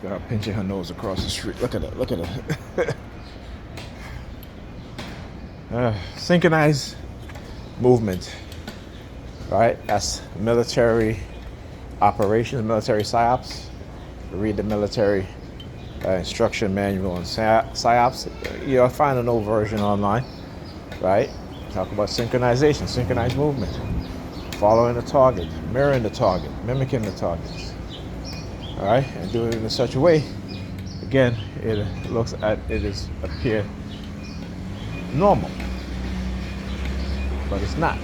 Got her pinching her nose across the street. Look at it. Look at it. Synchronized movement, right? That's military operations, military psyops. Read the military instruction manual on psyops. You'll find an old version online, right? Talk about synchronization, synchronized movement, following the target, mirroring the target, mimicking the targets. All right, and doing it in such a way, again, it appear normal, but it's not.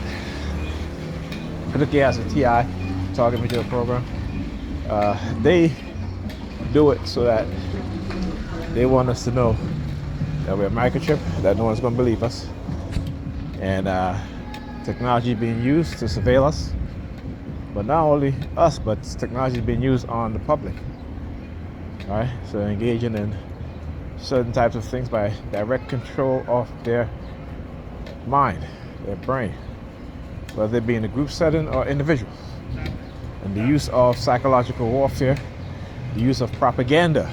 Particularly as a TI, target material program, they do it so that they want us to know that we're a microchip, that no one's going to believe us, and technology being used to surveil us. But not only us, but technology is being used on the public. All right, so engaging in certain types of things by direct control of their mind, their brain, whether they be in a group setting or individual. And the use of psychological warfare, the use of propaganda,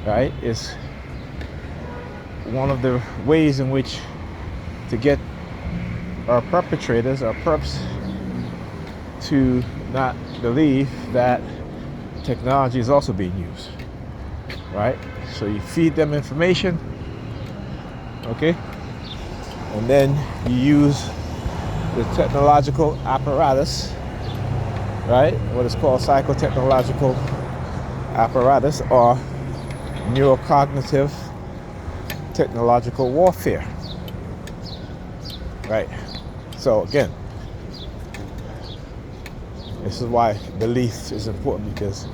right, is one of the ways in which to get our perpetrators, our perps, to not believe that technology is also being used, right? So you feed them information, okay? And then you use the technological apparatus, right? What is called psychotechnological apparatus or neurocognitive technological warfare, right? So again, this is why belief is important, because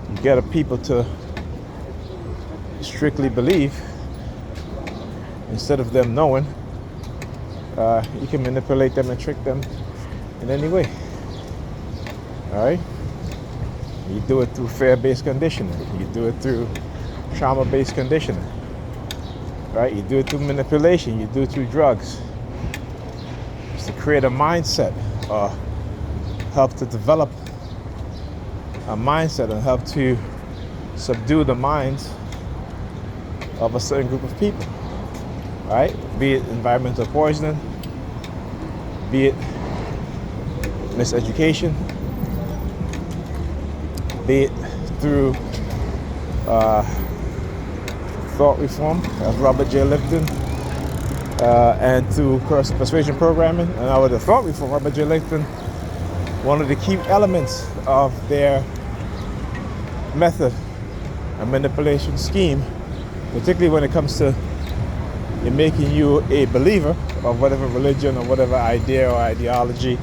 you get a people to strictly believe instead of them knowing. You can manipulate them and trick them in any way. All right? You do it through fear-based conditioning. You do it through trauma-based conditioning. Right? You do it through manipulation. You do it through drugs. It's to create a mindset, help to develop a mindset and help to subdue the minds of a certain group of people, right? Be it environmental poisoning, be it miseducation, be it through thought reform, as Robert J. Lifton, and through persuasion programming. And now with the thought reform, Robert J. Lifton, one of the key elements of their method and manipulation scheme, particularly when it comes to making you a believer of whatever religion or whatever idea or ideology,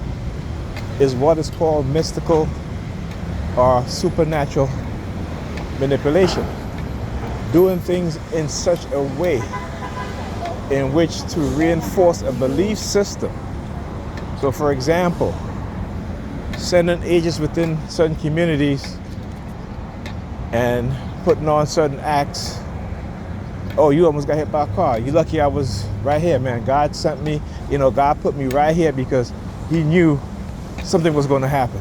is what is called mystical or supernatural manipulation. Doing things in such a way in which to reinforce a belief system. So for example, sending agents within certain communities and putting on certain acts. Oh, you almost got hit by a car. You lucky I was right here, man. God sent me, God put me right here because he knew something was going to happen.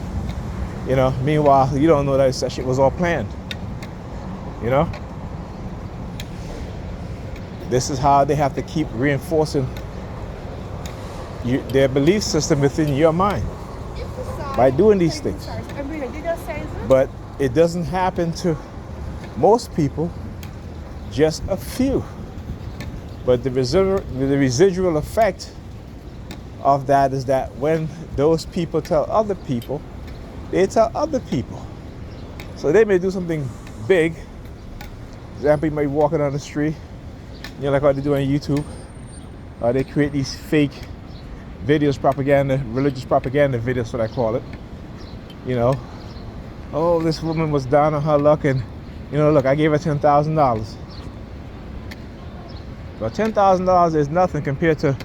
Meanwhile, you don't know that shit was all planned. This is how they have to keep reinforcing their belief system within your mind by doing these things. But it doesn't happen to most people, just a few. But the residual effect of that is that when those people tell other people, they tell other people. So they may do something big. For example, you might be walking on the street, like what they do on YouTube. They create these fake videos, propaganda, religious propaganda videos, what I call it. Oh, this woman was down on her luck and, look, I gave her $10,000. But $10,000 is nothing compared to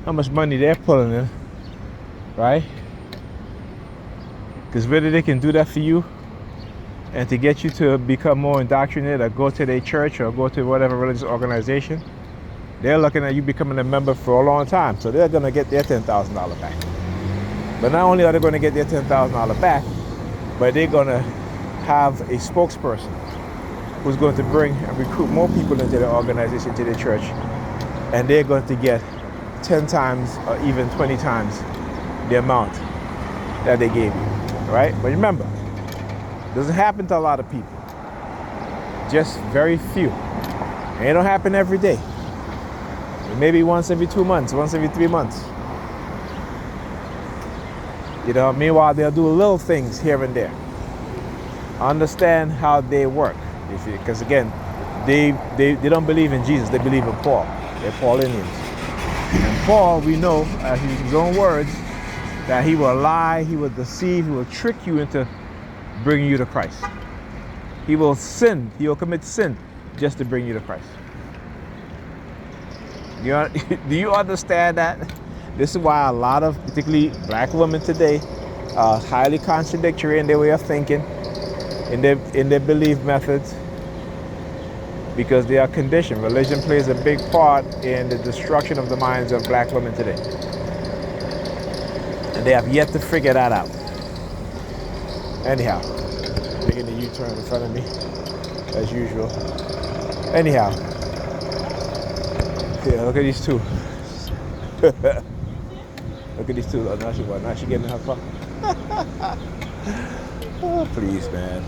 how much money they're pulling in, right? Because whether they can do that for you and to get you to become more indoctrinated or go to their church or go to whatever religious organization, they're looking at you becoming a member for a long time. So they're going to get their $10,000 back. But not only are they going to get their $10,000 back, but they're going to have a spokesperson who's going to bring and recruit more people into the organization, to the church, and they're going to get 10 times or even 20 times the amount that they gave you, right? But remember, it doesn't happen to a lot of people, just very few. And it don't happen every day. Maybe once every 2 months, once every 3 months. You know, meanwhile, they'll do little things here and there. Understand how they work, you see, because again, they don't believe in Jesus, they believe in Paul. They're Paulinians. And Paul, we know, in his own words, that he will lie, he will deceive, he will trick you into bringing you to Christ. He will sin, he will commit sin just to bring you to Christ. Do you understand that? This is why a lot of, particularly black women today, are highly contradictory in their way of thinking, in their belief methods, because they are conditioned. Religion plays a big part in the destruction of the minds of black women today. And they have yet to figure that out. Anyhow, making a U-turn in front of me, as usual. Anyhow, yeah, look at these two. Look at these two. Oh, now she getting in her car. Oh, please, man.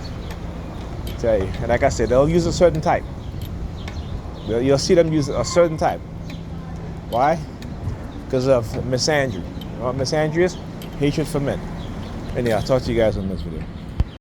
I tell you. And like I said, they'll use a certain type. You'll see them use a certain type. Why? Because of misandry. You know what misandry is? Hatred for men. Anyhow, I'll talk to you guys on this video.